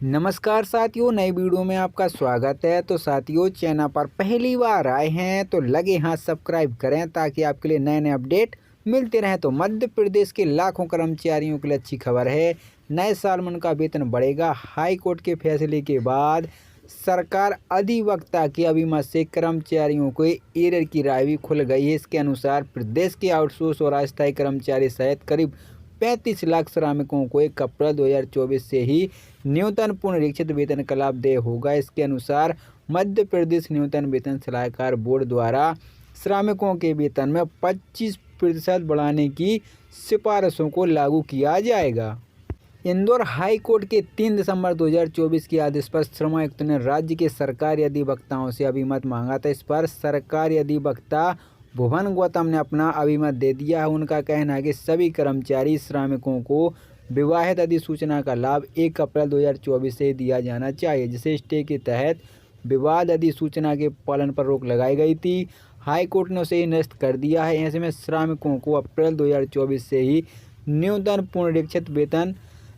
नमस्कार साथियों, नई वीडियो में आपका स्वागत है। तो साथियों, चैनल पर पहली बार आए हैं तो लगे हाथ सब्सक्राइब करें ताकि आपके लिए नए नए अपडेट मिलते रहें। तो मध्य प्रदेश के लाखों कर्मचारियों के लिए अच्छी खबर है। नए साल में उनका वेतन बढ़ेगा। हाई कोर्ट के फैसले के बाद सरकार अधिवक्ता के अभिमत से कर्मचारियों को एरर की राय भी खुल गई है। इसके अनुसार प्रदेश के आउटसोर्स और अस्थायी कर्मचारी सहित करीब 35 लाख श्रमिकों को 1 अप्रैल 2024 से ही न्यूनतम पुनरीक्षित वेतन का लाभ देय होगा। इसके अनुसार मध्य प्रदेश न्यूनतम वेतन सलाहकार बोर्ड द्वारा श्रमिकों के वेतन में 25% बढ़ाने की सिफारिशों को लागू किया जाएगा। इंदौर हाई कोर्ट के 3 दिसंबर 2024 के आदेश पर श्रम आयुक्त ने राज्य के सरकारी अधिवक्ताओं से अभिमत मांगा था। इस पर सरकारी अधिवक्ता भुवन गौतम ने अपना अभिमत दे दिया है। उनका कहना है कि सभी कर्मचारी श्रमिकों को विवाहित अधिसूचना का लाभ 1 अप्रैल 2024 से दिया जाना चाहिए, जिसे स्टे के तहत विवाद अधिसूचना के पालन पर रोक लगाई गई थी। हाई कोर्ट ने उसे निरस्त कर दिया है। ऐसे में श्रमिकों को अप्रैल 2024 से ही न्यूनतम पुनरीक्षित वेतन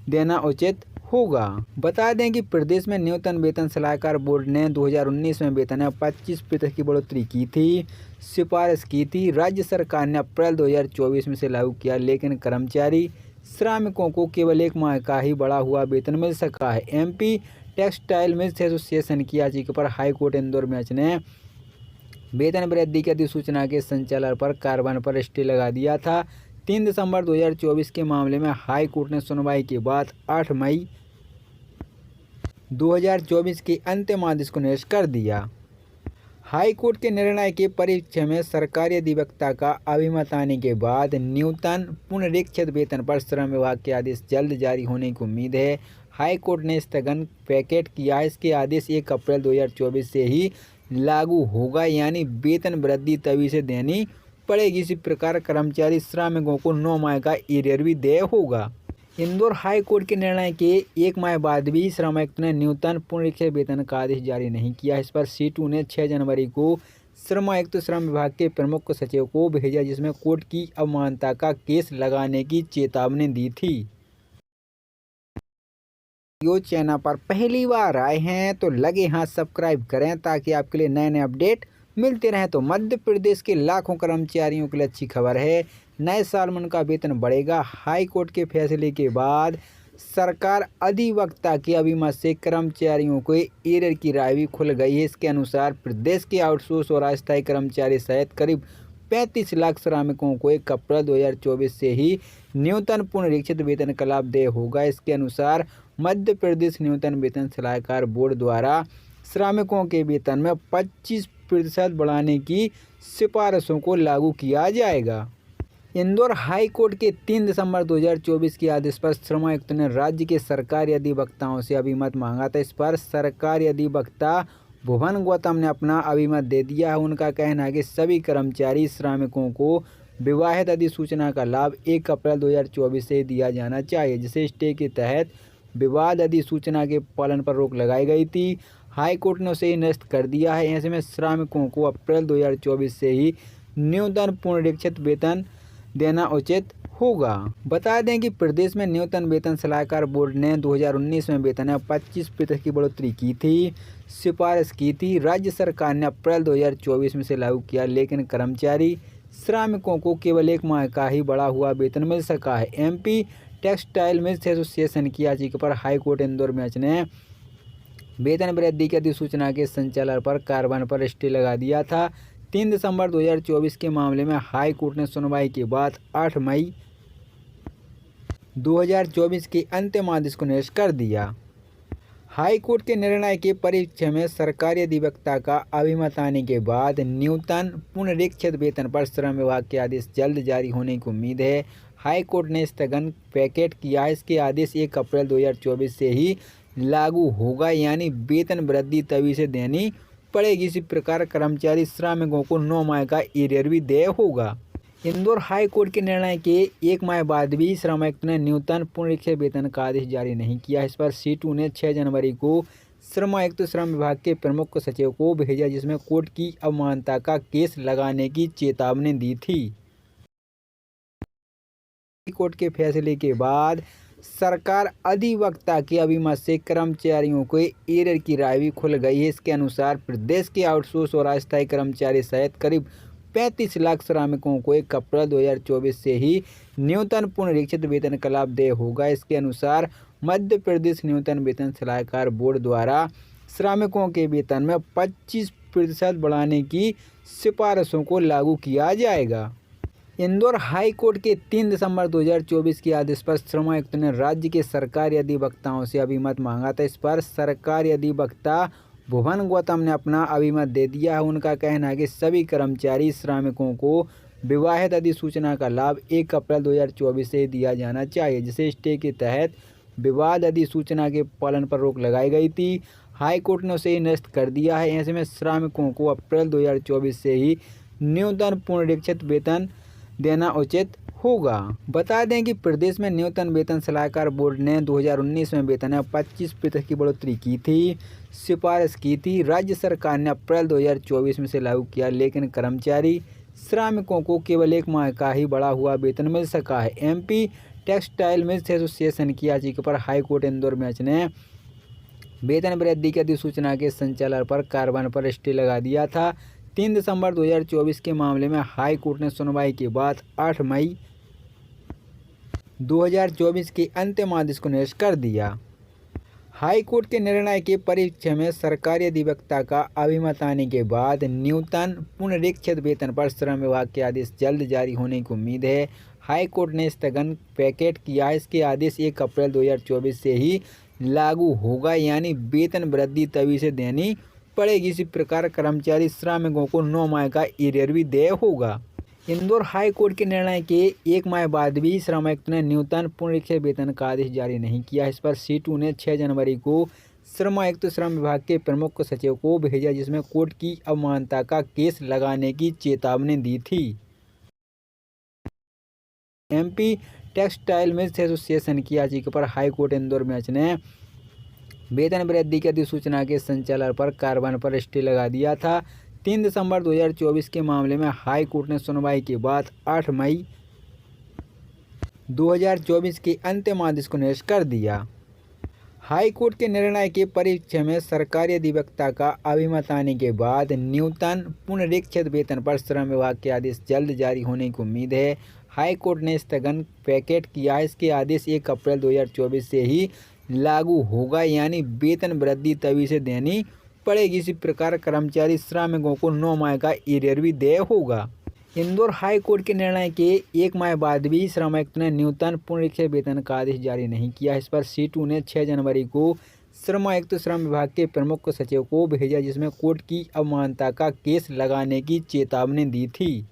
देना उचित होगा। बता दें कि प्रदेश में न्यूनतम वेतन सलाहकार बोर्ड ने 2019 में वेतन में 25% की बढ़ोतरी की थी, सिफारिश की थी। राज्य सरकार ने अप्रैल 2024 में से लागू किया, लेकिन कर्मचारी श्रमिकों को केवल 1 माह का ही बढ़ा हुआ वेतन मिल सका है। एमपी टेक्सटाइल मिल्स एसोसिएशन की याचिका पर हाईकोर्ट इंदौर बेंच ने वेतन वृद्धि की अधिसूचना के संचालन पर कार्रवाई पर स्टे लगा दिया था। 3 दिसंबर 2024 के मामले में हाई कोर्ट ने सुनवाई के बाद 8 मई 2024 के अंतिम आदेश को निरस्त कर दिया। हाई कोर्ट के निर्णय के परिप्रेक्ष्य में सरकारी अधिवक्ता का अभिमत आने के बाद न्यूनतम पुनरीक्षित वेतन पर श्रम विभाग के आदेश जल्द जारी होने की उम्मीद है। हाई कोर्ट ने स्थगन पैकेट किया। इसके आदेश 1 अप्रैल 2024 से ही लागू होगा, यानी वेतन वृद्धि तभी से देनी पड़ेगी। इसी प्रकार कर्मचारी श्रमिकों को 9 माह का एरियर भी देय होगा। इंदौर हाई कोर्ट के निर्णय के 1 माह बाद भी श्रम आयुक्त ने न्यूनतम पुनरीक्षित वेतन का आदेश जारी नहीं किया। इस पर C2 ने 6 जनवरी को श्रम आयुक्त श्रम विभाग के प्रमुख सचिव को भेजा, जिसमें कोर्ट की अवमानना का केस लगाने की चेतावनी दी थी। जो चैनल पर पहली बार आए हैं तो लगे हाथ सब्सक्राइब करें ताकि आपके लिए नए नए अपडेट मिलते रहें। तो मध्य प्रदेश के लाखों कर्मचारियों के लिए अच्छी खबर है। नए साल में उनका वेतन बढ़ेगा। हाई कोर्ट के फैसले के बाद सरकार अधिवक्ता के अभिमत से कर्मचारियों को एरर की राय भी खुल गई है। इसके अनुसार प्रदेश के आउटसोर्स और अस्थायी कर्मचारी सहित करीब 35 लाख श्रमिकों को 1 अप्रैल 2024 से ही न्यूनतम पुनरीक्षित वेतन का लाभ देय होगा। इसके अनुसार मध्य प्रदेश न्यूनतम वेतन सलाहकार बोर्ड द्वारा श्रमिकों के वेतन में 25% बढ़ाने की सिफारिशों को लागू किया जाएगा। इंदौर हाई कोर्ट के 3 दिसंबर 2024 के आदेश पर श्रम आयुक्त ने राज्य के सरकारी अधिवक्ताओं से अभिमत मांगा था। इस पर सरकारी अधिवक्ता भुवन गौतम ने अपना अभिमत दे दिया है। उनका कहना है कि सभी कर्मचारी श्रमिकों को विवाहित अधिसूचना का लाभ 1 अप्रैल 2024 से दिया जाना चाहिए, जिसे स्टे के तहत विवाद अधिसूचना के पालन पर रोक लगाई गई थी। हाई कोर्ट ने उसे निरस्त कर दिया है। ऐसे में श्रमिकों को अप्रैल 2024 से ही न्यूनतम पुनरीक्षित वेतन देना उचित होगा। बता दें कि प्रदेश में न्यूनतम वेतन सलाहकार बोर्ड ने 2019 में वेतन में 25% की बढ़ोतरी की थी, सिफारिश की थी। राज्य सरकार ने अप्रैल 2024 में से लागू किया, लेकिन कर्मचारी श्रमिकों को केवल 1 माह का ही बढ़ा हुआ वेतन मिल सका है। एमपी टेक्सटाइल मिल्स एसोसिएशन की याचिका पर हाईकोर्ट इंदौर बेंच ने वेतन वृद्धि की अधिसूचना के संचालन पर कार्रवाई पर स्टे लगा दिया था। 3 दिसंबर 2024 के मामले में हाई कोर्ट ने सुनवाई के बाद 8 मई 2024 के अंतिम आदेश को निरस्त कर दिया। हाई कोर्ट के निर्णय के परिप्रेक्ष्य में सरकारी अधिवक्ता का अभिमत आने के बाद न्यूनतम पुनरीक्षित वेतन पर श्रम विभाग के आदेश जल्द जारी होने की उम्मीद है। हाई कोर्ट ने स्थगन पैकेट किया। इसके आदेश 1 अप्रैल 2024 से ही लागू होगा, यानी वेतन वृद्धि तभी से देनी पड़ेगी। इसी प्रकार कर्मचारी श्रमिकों को 9 माह का एरियर भी देय होगा। इंदौर हाई कोर्ट के निर्णय के 1 माह बाद भी श्रम आयुक्त ने न्यूनतम पुनरीक्षित वेतन का आदेश जारी नहीं किया। इस पर C2 ने 6 जनवरी को श्रम आयुक्त श्रम विभाग के प्रमुख सचिव को भेजा, जिसमें कोर्ट की अवमानना का केस लगाने की चेतावनी दी थी। कोर्ट के फैसले के बाद सरकार अधिवक्ता के अभिमत से कर्मचारियों को एरर की राय भी खुल गई है। इसके अनुसार प्रदेश के आउटसोर्स और अस्थायी कर्मचारी सहित करीब 35 लाख श्रमिकों को 1 अप्रैल 2024 से ही न्यूनतम पुनरीक्षित वेतन का लाभ देय होगा। इसके अनुसार मध्य प्रदेश न्यूनतम वेतन सलाहकार बोर्ड द्वारा श्रमिकों के वेतन में 25% बढ़ाने की सिफारिशों को लागू किया जाएगा। इंदौर हाई कोर्ट के 3 दिसंबर 2024 के आदेश पर श्रम आयुक्त ने राज्य के सरकारी अधिवक्ताओं से अभिमत मांगा था। इस पर सरकारी अधिवक्ता भुवन गौतम ने अपना अभिमत दे दिया है। उनका कहना है कि सभी कर्मचारी श्रमिकों को विवाहित अधिसूचना का लाभ 1 अप्रैल 2024 से दिया जाना चाहिए, जिसे स्टे के तहत विवाद अधिसूचना के पालन पर रोक लगाई गई थी। हाई कोर्ट ने उसे निरस्त कर दिया है। ऐसे में श्रमिकों को अप्रैल 2024 से ही न्यूनतम पुनरीक्षित वेतन देना उचित होगा। बता दें कि प्रदेश में न्यूनतम वेतन सलाहकार बोर्ड ने 2019 में वेतन में 25% की बढ़ोतरी की थी, सिफारिश की थी। राज्य सरकार ने अप्रैल 2024 में से लागू किया, लेकिन कर्मचारी श्रमिकों को केवल 1 माह का ही बढ़ा हुआ वेतन मिल सका है। एमपी टेक्सटाइल मिल्स एसोसिएशन की याचिका पर हाईकोर्ट इंदौर बेंच ने वेतन वृद्धि की अधिसूचना के संचालन पर कार्रवाई पर स्टे लगा दिया था। 3 दिसंबर 2024 के मामले में हाई कोर्ट ने सुनवाई के बाद 8 मई 2024 के अंतिम आदेश को निरस्त कर दिया। हाई कोर्ट के निर्णय के परिप्रेक्ष्य में सरकारी अधिवक्ता का अभिमत आने के बाद न्यूनतम पुनरीक्षित वेतन पर श्रम विभाग के आदेश जल्द जारी होने की उम्मीद है। हाई कोर्ट ने स्थगन पैकेट किया। इसके आदेश 1 अप्रैल 2024 से ही लागू होगा, यानी वेतन वृद्धि तभी से देनी पड़ेगी। इसी प्रकार कर्मचारी श्रमिकों को 9 माह का एरियर भी देय होगा। इंदौर हाई कोर्ट के निर्णय के 1 माह बाद भी श्रम आयुक्त ने न्यूनतम पुनरीक्षित वेतन का आदेश जारी नहीं किया। इस पर C2 ने 6 जनवरी को श्रम आयुक्त श्रम विभाग के प्रमुख सचिव को भेजा, जिसमें कोर्ट की अवमानना का केस लगाने की चेतावनी दी थी। एमपी टेक्सटाइल मिल्स एसोसिएशन की याचिका पर हाईकोर्ट इंदौर बेंच ने वेतन वृद्धि की अधिसूचना के संचालन पर कार्रवाई पर स्टे लगा दिया था। 3 दिसंबर 2024 के मामले में हाई कोर्ट ने सुनवाई के बाद 8 मई 2024 के अंतिम आदेश को निरस्त कर दिया। हाई कोर्ट के निर्णय के परिप्रेक्ष्य में सरकारी अधिवक्ता का अभिमत आने के बाद न्यूनतम पुनरीक्षित वेतन पर श्रम विभाग के आदेश जल्द जारी होने की उम्मीद है। हाई कोर्ट ने स्थगन पैकेट किया। इसके आदेश 1 अप्रैल 2024 से ही लागू होगा, यानी वेतन वृद्धि तभी से देनी पड़ेगी। इसी प्रकार कर्मचारी श्रमिकों को 9 माह का एरियर भी देय होगा। इंदौर हाई कोर्ट के निर्णय के 1 माह बाद भी श्रम आयुक्त ने न्यूनतम पुनरीक्षित वेतन का आदेश जारी नहीं किया। इस पर C2 ने 6 जनवरी को श्रम आयुक्त श्रम विभाग के प्रमुख सचिव को भेजा, जिसमें कोर्ट की अवमानना का केस लगाने की चेतावनी दी थी।